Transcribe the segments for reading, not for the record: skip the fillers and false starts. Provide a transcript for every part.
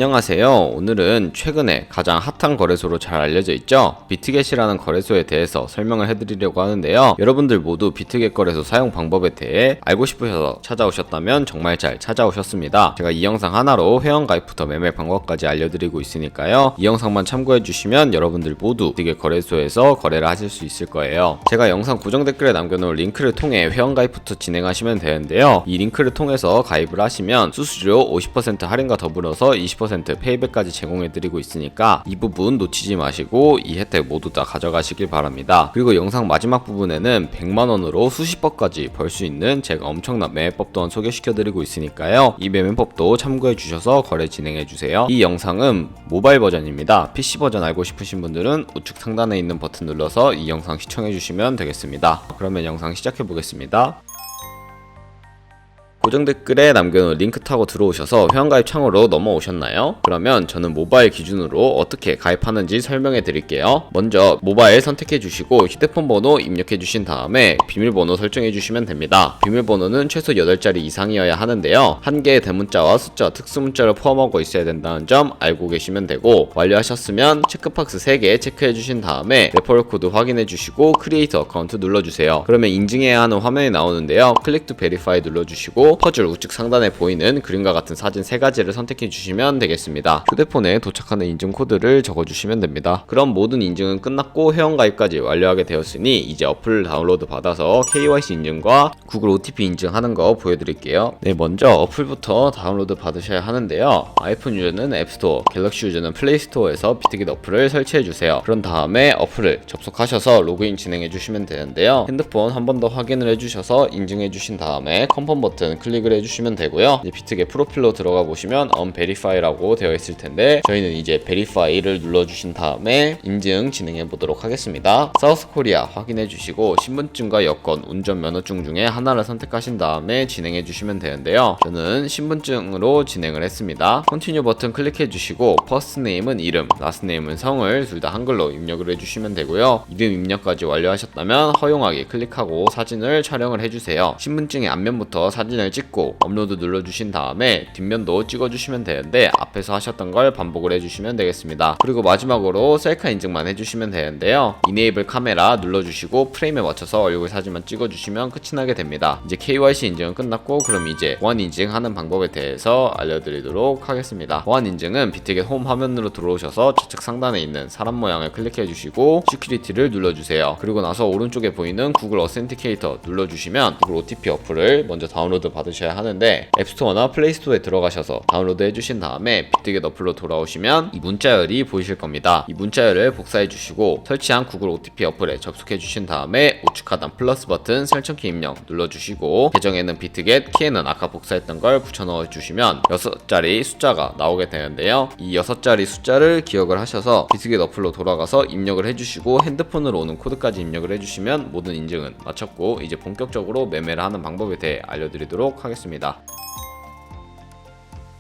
안녕하세요. 오늘은 최근에 가장 핫한 거래소로 잘 알려져 있죠? 비트겟이라는 거래소에 대해서 설명을 해드리려고 하는데요. 여러분들 모두 비트겟 거래소 사용 방법에 대해 알고 싶으셔서 찾아오셨다면 정말 잘 찾아오셨습니다. 제가 이 영상 하나로 회원가입부터 매매 방법까지 알려드리고 있으니까요. 이 영상만 참고해주시면 여러분들 모두 비트겟 거래소에서 거래를 하실 수 있을 거예요. 제가 영상 고정 댓글에 남겨놓은 링크를 통해 회원가입부터 진행하시면 되는데요. 이 링크를 통해서 가입을 하시면 수수료 50% 할인과 더불어서 20% 페이백까지 제공해드리고 있으니까 이 부분 놓치지 마시고 이 혜택 모두 다 가져가시길 바랍니다. 그리고 영상 마지막 부분에는 100만원으로 수십억까지 벌 수 있는 제가 엄청난 매매법 또한 소개시켜드리고 있으니까요. 이 매매법도 참고해주셔서 거래 진행해주세요. 이 영상은 모바일 버전입니다. PC 버전 알고 싶으신 분들은 우측 상단에 있는 버튼 눌러서 이 영상 시청해주시면 되겠습니다. 그러면 영상 시작해보겠습니다. 고정 댓글에 남겨놓은 링크 타고 들어오셔서 회원가입 창으로 넘어오셨나요? 그러면 저는 모바일 기준으로 어떻게 가입하는지 설명해 드릴게요. 먼저 모바일 선택해 주시고 휴대폰 번호 입력해 주신 다음에 비밀번호 설정해 주시면 됩니다. 비밀번호는 최소 8자리 이상이어야 하는데요. 한 개의 대문자와 숫자, 특수문자를 포함하고 있어야 된다는 점 알고 계시면 되고, 완료하셨으면 체크박스 3개 체크해 주신 다음에 레퍼럴 코드 확인해 주시고 크리에이터 어카운트 눌러주세요. 그러면 인증해야 하는 화면이 나오는데요. 클릭 투 베리파이 눌러주시고 퍼즐 우측 상단에 보이는 그림과 같은 사진 3가지를 선택해 주시면 되겠습니다. 휴대폰에 도착하는 인증 코드를 적어주시면 됩니다. 그럼 모든 인증은 끝났고 회원가입까지 완료하게 되었으니 이제 어플을 다운로드 받아서 KYC 인증과 구글 OTP 인증하는 거 보여드릴게요. 네, 먼저 어플부터 다운로드 받으셔야 하는데요. 아이폰 유저는 앱스토어, 갤럭시 유저는 플레이스토어에서 비트겟 어플을 설치해 주세요. 그런 다음에 어플을 접속하셔서 로그인 진행해 주시면 되는데요. 핸드폰 한 번 더 확인을 해주셔서 인증해 주신 다음에 컨펌 버튼 클릭을 해주시면 되고요. 이제 비트겟 프로필로 들어가 보시면 unverify라고 되어 있을 텐데 저희는 이제 verify를 눌러주신 다음에 인증 진행해 보도록 하겠습니다. 사우스코리아 확인해 주시고 신분증과 여권, 운전면허증 중에 하나를 선택하신 다음에 진행해 주시면 되는데요. 저는 신분증으로 진행을 했습니다. 컨티뉴 버튼 클릭해 주시고 퍼스트 네임은 이름, 라스트 네임은 성을 둘 다 한글로 입력을 해주시면 되고요. 이름 입력까지 완료하셨다면 허용하기 클릭하고 사진을 촬영을 해주세요. 신분증의 앞면부터 사진을 찍고 업로드 눌러주신 다음에 뒷면도 찍어주시면 되는데 앞에서 하셨던 걸 반복을 해주시면 되겠습니다. 그리고 마지막으로 셀카 인증만 해주시면 되는데요. 이네이블 카메라 눌러주시고 프레임에 맞춰서 얼굴 사진만 찍어주시면 끝이 나게 됩니다. 이제 KYC 인증은 끝났고 그럼 이제 보안 인증하는 방법에 대해서 알려드리도록 하겠습니다. 보안 인증은 비트겟 홈 화면으로 들어오셔서 좌측 상단에 있는 사람 모양을 클릭해주시고 시큐리티를 눌러주세요. 그리고 나서 오른쪽에 보이는 구글 어센티케이터 눌러주시면 구글 OTP 어플을 먼저 다운로드 받으셔야 하는데 앱스토어나 플레이스토어에 들어가셔서 다운로드 해주신 다음에 비트겟 어플로 돌아오시면 이 문자열이 보이실 겁니다. 이 문자열을 복사해 주시고 설치한 구글 OTP 어플에 접속해 주신 다음에 우측 하단 플러스 버튼 설정키 입력 눌러주시고 계정에는 비트겟, 키에는 아까 복사했던 걸 붙여 넣어 주시면 6자리 숫자가 나오게 되는데요. 이 6자리 숫자를 기억을 하셔서 비트겟 어플로 돌아가서 입력을 해주시고 핸드폰으로 오는 코드까지 입력을 해주시면 모든 인증은 마쳤고 이제 본격적으로 매매를 하는 방법에 대해 알려드리도록 하겠습니다.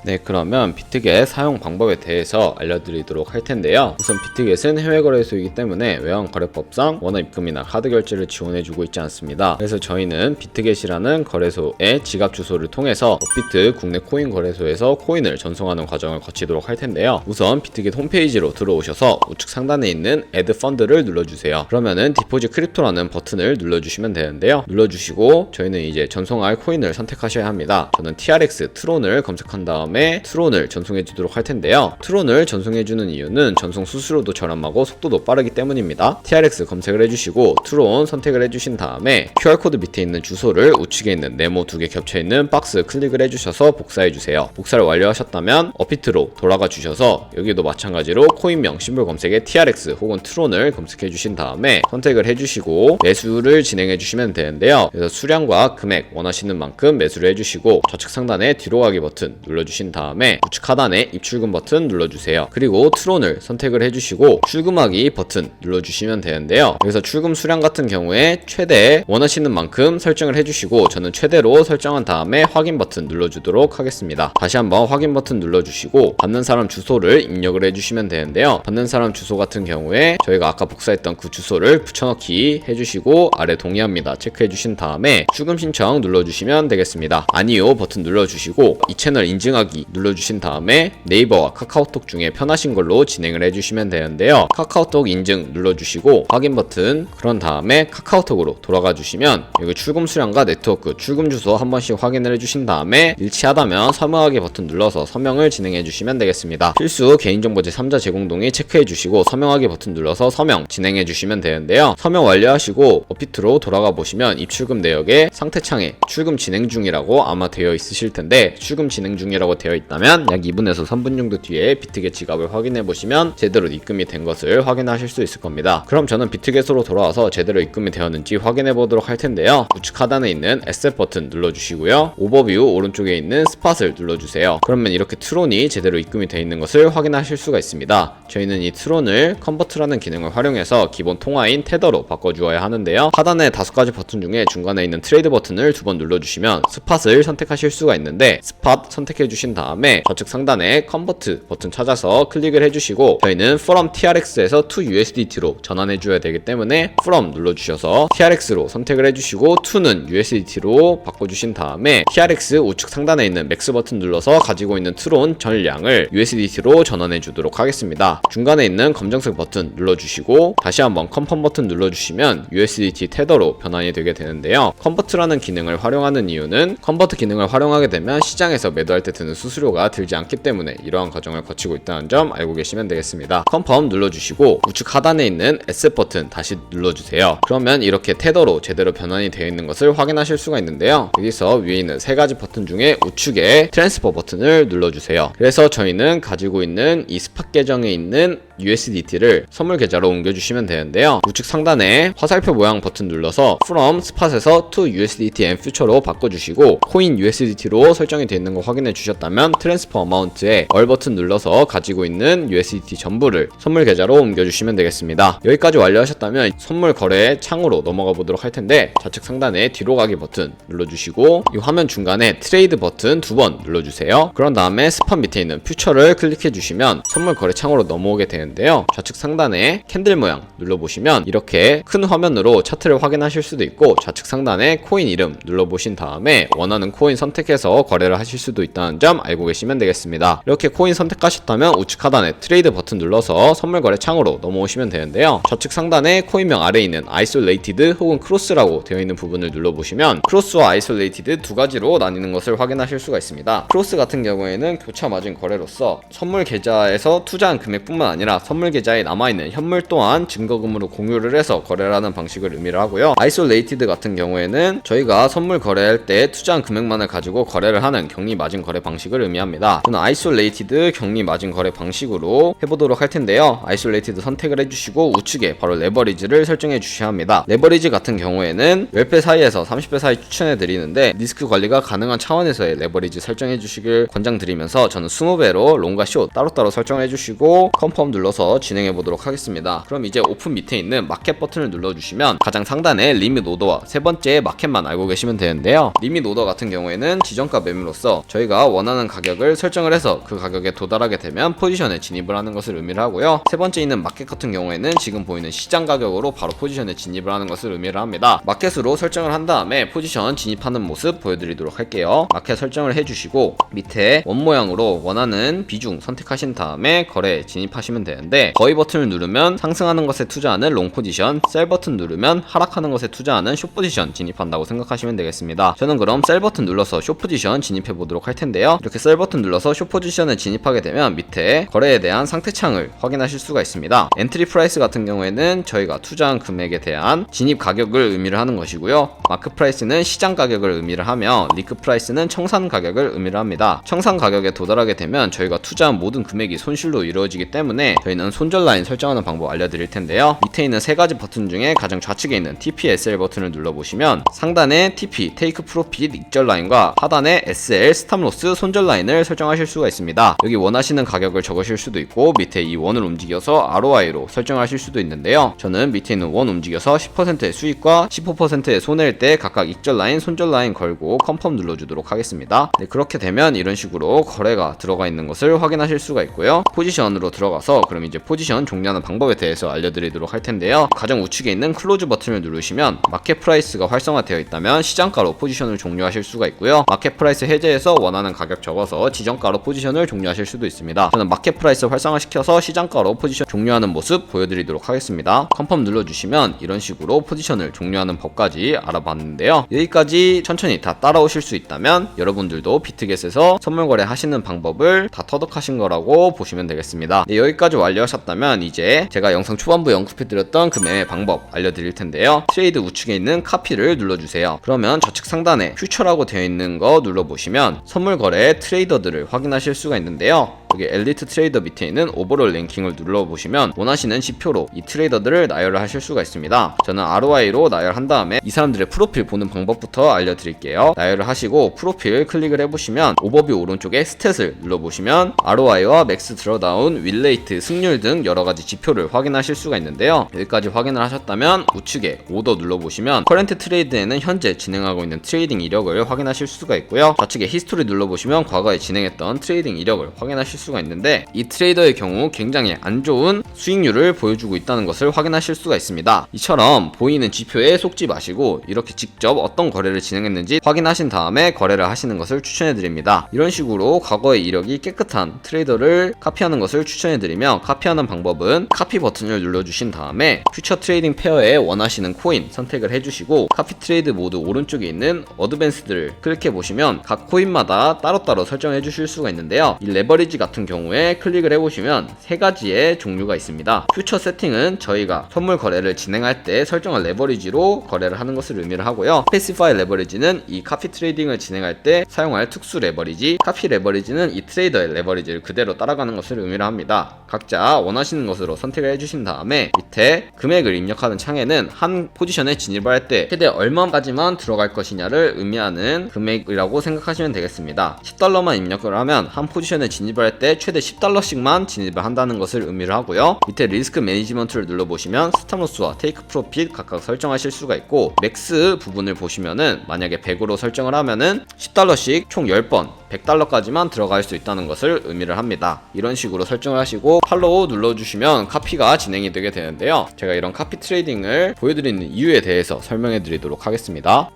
네, 그러면 비트겟 사용 방법에 대해서 알려드리도록 할 텐데요. 우선 비트겟은 해외 거래소이기 때문에 외환 거래법상 원화 입금이나 카드 결제를 지원해주고 있지 않습니다. 그래서 저희는 비트겟이라는 거래소의 지갑 주소를 통해서 업비트 국내 코인 거래소에서 코인을 전송하는 과정을 거치도록 할 텐데요. 우선 비트겟 홈페이지로 들어오셔서 우측 상단에 있는 Add 펀드를 눌러주세요. 그러면은 디포짓 크립토라는 버튼을 눌러주시면 되는데요. 눌러주시고 저희는 이제 전송할 코인을 선택하셔야 합니다. 저는 TRX 트론을 검색한 다음에 트론을 전송해 주도록 할 텐데요. 트론을 전송해 주는 이유는 전송 수수료도 저렴하고 속도도 빠르기 때문입니다. TRX 검색을 해주시고 트론 선택을 해주신 다음에 QR코드 밑에 있는 주소를 우측에 있는 네모 2개 겹쳐있는 박스 클릭을 해주셔서 복사해 주세요. 복사를 완료하셨다면 업비트로 돌아가 주셔서 여기도 마찬가지로 코인명 심볼 검색에 TRX 혹은 트론을 검색해 주신 다음에 선택을 해주시고 매수를 진행해 주시면 되는데요. 그래서 수량과 금액 원하시는 만큼 매수를 해주시고 좌측 상단에 뒤로 가기 버튼 눌러주신 다음에 우측 하단에 입출금 버튼 눌러주세요. 그리고 트론을 선택을 해주시고 출금하기 버튼 눌러주시면 되는데요. 여기서 출금 수량 같은 경우에 최대 원하시는 만큼 설정을 해주시고 저는 최대로 설정한 다음에 확인 버튼 눌러주도록 하겠습니다. 다시 한번 확인 버튼 눌러주시고 받는 사람 주소를 입력을 해주시면 되는데요. 받는 사람 주소 같은 경우에 저희가 아까 복사했던 그 주소를 붙여넣기 해주시고 아래 동의합니다 체크해주신 다음에 출금 신청 눌러주시면 되겠습니다. 아니요 버튼 눌러주시고 이 채널 인증하기 확인하기 눌러주신 다음에 네이버와 카카오톡 중에 편하신 걸로 진행을 해주시면 되는데요. 카카오톡 인증 눌러주시고 확인 버튼, 그런 다음에 카카오톡으로 돌아가 주시면 여기 출금 수량과 네트워크, 출금 주소 한 번씩 확인을 해주신 다음에 일치하다면 서명하기 버튼 눌러서 서명을 진행해 주시면 되겠습니다. 필수 개인정보 제3자 제공 동의 체크해 주시고 서명하기 버튼 눌러서 서명 진행해 주시면 되는데요. 서명 완료하시고 업비트로 돌아가 보시면 입출금 내역에 상태창에 출금 진행 중이라고 아마 되어 있으실 텐데, 출금 진행 중이라고 되어 있다면 약 2분에서 3분 정도 뒤에 비트겟 지갑을 확인해 보시면 제대로 입금이 된 것을 확인하실 수 있을 겁니다. 그럼 저는 비트겟으로 돌아와서 제대로 입금이 되었는지 확인해 보도록 할 텐데요. 우측 하단에 있는 에셋 버튼 눌러주시고요. 오버뷰 오른쪽에 있는 스팟을 눌러주세요. 그러면 이렇게 트론이 제대로 입금이 되어 있는 것을 확인하실 수가 있습니다. 저희는 이 트론을 컨버트라는 기능을 활용해서 기본 통화인 테더로 바꿔주어야 하는데요. 하단에 5가지 버튼 중에 중간에 있는 트레이드 버튼을 2번 눌러주시면 스팟을 선택하실 수가 있는데, 스팟 선택해 주신 다음에 좌측 상단에 컨버트 버튼 찾아서 클릭을 해주시고 저희는 from TRX에서 to USDT로 전환해 줘야 되기 때문에 from 눌러주셔서 TRX로 선택을 해주시고 to는 USDT로 바꿔주신 다음에 TRX 우측 상단에 있는 맥스 버튼 눌러서 가지고 있는 트론 전량을 USDT로 전환해 주도록 하겠습니다. 중간에 있는 검정색 버튼 눌러주시고 다시 한번 컨펌 버튼 눌러주시면 USDT 테더로 변환이 되게 되는데요. 컨버트라는 기능을 활용하는 이유는 컨버트 기능을 활용하게 되면 시장에서 매도할 때 드는 수수료가 들지 않기 때문에 이러한 과정을 거치고 있다는 점 알고 계시면 되겠습니다. 컨펌 눌러주시고 우측 하단에 있는 에셋 버튼 다시 눌러주세요. 그러면 이렇게 테더로 제대로 변환이 되어 있는 것을 확인하실 수가 있는데요. 여기서 위에 있는 3가지 버튼 중에 우측에 트랜스퍼 버튼을 눌러주세요. 그래서 저희는 가지고 있는 이 스팟 계정에 있는 USDT를 선물 계좌로 옮겨주시면 되는데요. 우측 상단에 화살표 모양 버튼 눌러서 from 스팟에서 to USDT and future로 바꿔주시고 코인 USDT로 설정이 되어 있는 거 확인해 주셨다면 트랜스퍼 어마운트에 얼 버튼 눌러서 가지고 있는 USDT 전부를 선물 계좌로 옮겨주시면 되겠습니다. 여기까지 완료하셨다면 선물 거래 창으로 넘어가 보도록 할 텐데, 좌측 상단에 뒤로 가기 버튼 눌러주시고 이 화면 중간에 트레이드 버튼 2번 눌러주세요. 그런 다음에 스팟 밑에 있는 퓨처를 클릭해 주시면 선물 거래 창으로 넘어오게 되는데요. 좌측 상단에 캔들 모양 눌러보시면 이렇게 큰 화면으로 차트를 확인하실 수도 있고, 좌측 상단에 코인 이름 눌러보신 다음에 원하는 코인 선택해서 거래를 하실 수도 있다는 점 알고 계시면 되겠습니다. 이렇게 코인 선택하셨다면 우측 하단에 트레이드 버튼 눌러서 선물 거래 창으로 넘어오시면 되는데요. 좌측 상단에 코인명 아래에 있는 아이솔레이티드 혹은 크로스라고 되어 있는 부분을 눌러보시면 크로스와 아이솔레이티드 2가지로 나뉘는 것을 확인하실 수가 있습니다. 크로스 같은 경우에는 교차 마진 거래로서 선물 계좌에서 투자한 금액뿐만 아니라 선물 계좌에 남아있는 현물 또한 증거금으로 공유를 해서 거래를 하는 방식을 의미를 하고요. 아이솔레이티드 같은 경우에는 저희가 선물 거래할 때 투자한 금액만을 가지고 거래를 하는 격리 마진 거래 방식을 의미합니다. 저는 아이솔레이티드 격리 마진 거래 방식으로 해보도록 할 텐데요. 아이솔레이티드 선택을 해주시고 우측에 바로 레버리지를 설정해 주셔야 합니다. 레버리지 같은 경우에는 10배 사이에서 30배 사이 추천해 드리는데, 리스크 관리가 가능한 차원에서의 레버리지 설정해 주시길 권장드리면서 저는 20배로 롱과 숏 따로따로 설정해 주시고 컨펌 눌러서 진행해 보도록 하겠습니다. 그럼 이제 오픈 밑에 있는 마켓 버튼을 눌러주시면 가장 상단에 리밋 오더와 3번째 마켓만 알고 계시면 되는데요. 리밋 오더 같은 경우에는 지정가 매매로서 저희가 원하는 가격을 설정을 해서 그 가격에 도달하게 되면 포지션에 진입을 하는 것을 의미를 하고요. 3번째 있는 마켓 같은 경우에는 지금 보이는 시장 가격으로 바로 포지션에 진입을 하는 것을 의미를 합니다. 마켓으로 설정을 한 다음에 포지션 진입하는 모습 보여드리도록 할게요. 마켓 설정을 해주시고 밑에 원 모양으로 원하는 비중 선택하신 다음에 거래 진입하시면 되는데, 거의 버튼을 누르면 상승하는 것에 투자하는 롱 포지션, 셀 버튼 누르면 하락하는 것에 투자하는 숏 포지션 진입한다고 생각하시면 되겠습니다. 저는 그럼 셀 버튼 눌러서 숏 포지션 진입해 보도록 할 텐데요. 이렇게 셀 버튼 눌러서 숏 포지션에 진입하게 되면 밑에 거래에 대한 상태창을 확인하실 수가 있습니다. 엔트리 프라이스 같은 경우에는 저희가 투자한 금액에 대한 진입 가격을 의미를 하는 것이고요. 마크 프라이스는 시장 가격을 의미를 하며 리크 프라이스는 청산 가격을 의미를 합니다. 청산 가격에 도달하게 되면 저희가 투자한 모든 금액이 손실로 이루어지기 때문에 저희는 손절 라인 설정하는 방법 알려드릴 텐데요. 밑에 있는 3가지 버튼 중에 가장 좌측에 있는 TP SL 버튼을 눌러보시면 상단에 TP 테이크 프로핏 익절 라인과 하단에 SL 스탑 로스 손절 라인을 설정하실 수가 있습니다. 여기 원하시는 가격을 적으실 수도 있고 밑에 이 원을 움직여서 ROI로 설정하실 수도 있는데요. 저는 밑에 있는 원 움직여서 10%의 수익과 15%의 손해일 때 각각 익절 라인 손절 라인 걸고 컨펌 눌러주도록 하겠습니다. 네, 그렇게 되면 이런 식으로 거래가 들어가 있는 것을 확인하실 수가 있고요. 포지션으로 들어가서 그럼 이제 포지션 종료하는 방법에 대해서 알려드리도록 할 텐데요. 가장 우측에 있는 클로즈 버튼을 누르시면 마켓 프라이스가 활성화되어 있다면 시장가로 포지션을 종료하실 수가 있고요. 마켓 프라이스 해제해서 원하는 가격 적어서 지정가로 포지션을 종료하실 수도 있습니다. 저는 마켓 프라이스 활성화시켜서 시장가로 포지션 종료하는 모습 보여드리도록 하겠습니다. 컨펌 눌러주시면 이런 식으로 포지션을 종료하는 법까지 알아봤는데요. 여기까지 천천히 다 따라오실 수 있다면 여러분들도 비트겟에서 선물 거래 하시는 방법을 다 터득하신 거라고 보시면 되겠습니다. 네, 여기까지 완료하셨다면 이제 제가 영상 초반부에 언급해드렸던 그 매매 방법 알려드릴 텐데요. 트레이드 우측에 있는 카피를 눌러주세요. 그러면 좌측 상단에 퓨처라고 되어 있는 거 눌러보시면 선물 거래 트레이더들을 확인하실 수가 있는데요. 여기 엘리트 트레이더 밑에 있는 오버롤 랭킹을 눌러보시면 원하시는 지표로 이 트레이더들을 나열을 하실 수가 있습니다. 저는 ROI로 나열한 다음에 이 사람들의 프로필 보는 방법부터 알려드릴게요. 나열을 하시고 프로필 클릭을 해보시면 오버뷰 오른쪽에 스탯을 눌러보시면 ROI와 맥스 드러다운, 윌레이트, 승률 등 여러가지 지표를 확인하실 수가 있는데요. 여기까지 확인을 하셨다면 우측에 오더 눌러보시면 커런트 트레이드에는 현재 진행하고 있는 트레이딩 이력을 확인하실 수가 있고요. 좌측에 히스토리 눌러보시면 과거에 진행했던 트레이딩 이력을 확인하실 수가 있는데 이 트레이더의 경우 굉장히 안 좋은 수익률을 보여주고 있다는 것을 확인하실 수가 있습니다. 이처럼 보이는 지표에 속지 마시고 이렇게 직접 어떤 거래를 진행했는지 확인하신 다음에 거래를 하시는 것을 추천해드립니다. 이런 식으로 과거의 이력이 깨끗한 트레이더를 카피하는 것을 추천해드리며 카피하는 방법은 카피 버튼을 눌러주신 다음에 퓨처 트레이딩 페어에 원하시는 코인 선택을 해주시고 카피 트레이드 모드 오른쪽에 있는 어드밴스드를 클릭해보시면 각 코인마다 따로따로 설정해 주실 수가 있는데요. 이 레버리지 같은 경우에 클릭을 해보시면 세 가지의 종류가 있습니다. 퓨처 세팅은 저희가 선물 거래를 진행할 때 설정한 레버리지로 거래를 하는 것을 의미를 하고요. 스페시파이 레버리지는 이 카피 트레이딩을 진행할 때 사용할 특수 레버리지, 카피 레버리지는 이 트레이더의 레버리지를 그대로 따라가는 것을 의미를 합니다. 각자 원하시는 것으로 선택을 해주신 다음에 밑에 금액을 입력하는 창에는 한 포지션에 진입을 할 때 최대 얼마까지만 들어갈 것이냐를 의미하는 금액이라고 생각하시면 되겠습니다. $10만 입력을 하면 한 포지션에 진입을 할 때 최대 $10씩만 진입을 한다는 것을 의미를 하고요. 밑에 리스크 매니지먼트를 눌러보시면 스탑로스와 테이크 프로핏 각각 설정하실 수가 있고 맥스 부분을 보시면은 만약에 100으로 설정을 하면은 $10씩 총 10번 $100까지만 들어갈 수 있다는 것을 의미를 합니다. 이런 식으로 설정을 하시고 팔로우 눌러주시면 카피가 진행이 되게 되는데요. 제가 이런 카피 트레이딩을 보여드리는 이유에 대해서 설명해 드리도록 하겠습니다.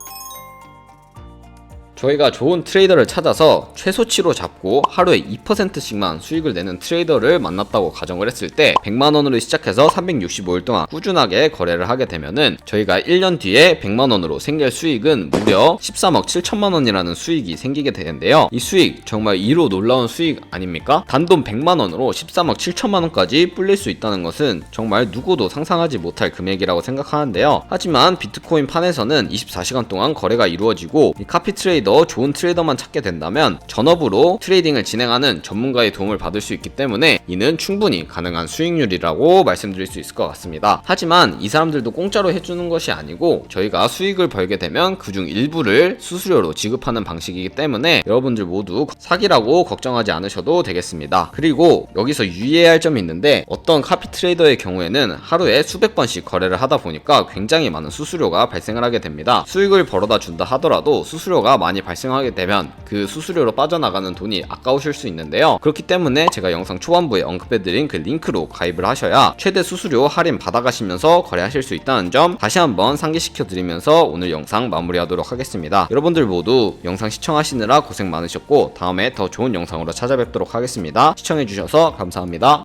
저희가 좋은 트레이더를 찾아서 최소치로 잡고 하루에 2%씩만 수익을 내는 트레이더를 만났다고 가정을 했을 때 100만원으로 시작해서 365일 동안 꾸준하게 거래를 하게 되면은 저희가 1년 뒤에 100만원으로 생길 수익은 무려 13억 7천만원이라는 수익이 생기게 되는데요. 이 수익 정말 이로 놀라운 수익 아닙니까? 단돈 100만원으로 13억 7천만원까지 불릴 수 있다는 것은 정말 누구도 상상하지 못할 금액이라고 생각하는데요. 하지만 비트코인 판에서는 24시간 동안 거래가 이루어지고 이 카피 트레이더 좋은 트레이더만 찾게 된다면 전업으로 트레이딩을 진행하는 전문가의 도움을 받을 수 있기 때문에 이는 충분히 가능한 수익률이라고 말씀드릴 수 있을 것 같습니다. 하지만 이 사람들도 공짜로 해주는 것이 아니고 저희가 수익을 벌게 되면 그중 일부를 수수료로 지급하는 방식이기 때문에 여러분들 모두 사기라고 걱정하지 않으셔도 되겠습니다. 그리고 여기서 유의해야 할 점이 있는데 어떤 카피 트레이더의 경우에는 하루에 수백 번씩 거래를 하다 보니까 굉장히 많은 수수료가 발생을 하게 됩니다. 수익을 벌어다 준다 하더라도 수수료가 많이 발생하게 되면 그 수수료로 빠져나가는 돈이 아까우실 수 있는데요. 그렇기 때문에 제가 영상 초반부에 언급해드린 그 링크로 가입을 하셔야 최대 수수료 할인 받아가시면서 거래하실 수 있다는 점 다시 한번 상기시켜 드리면서 오늘 영상 마무리하도록 하겠습니다. 여러분들 모두 영상 시청하시느라 고생 많으셨고 다음에 더 좋은 영상으로 찾아뵙도록 하겠습니다. 시청해주셔서 감사합니다.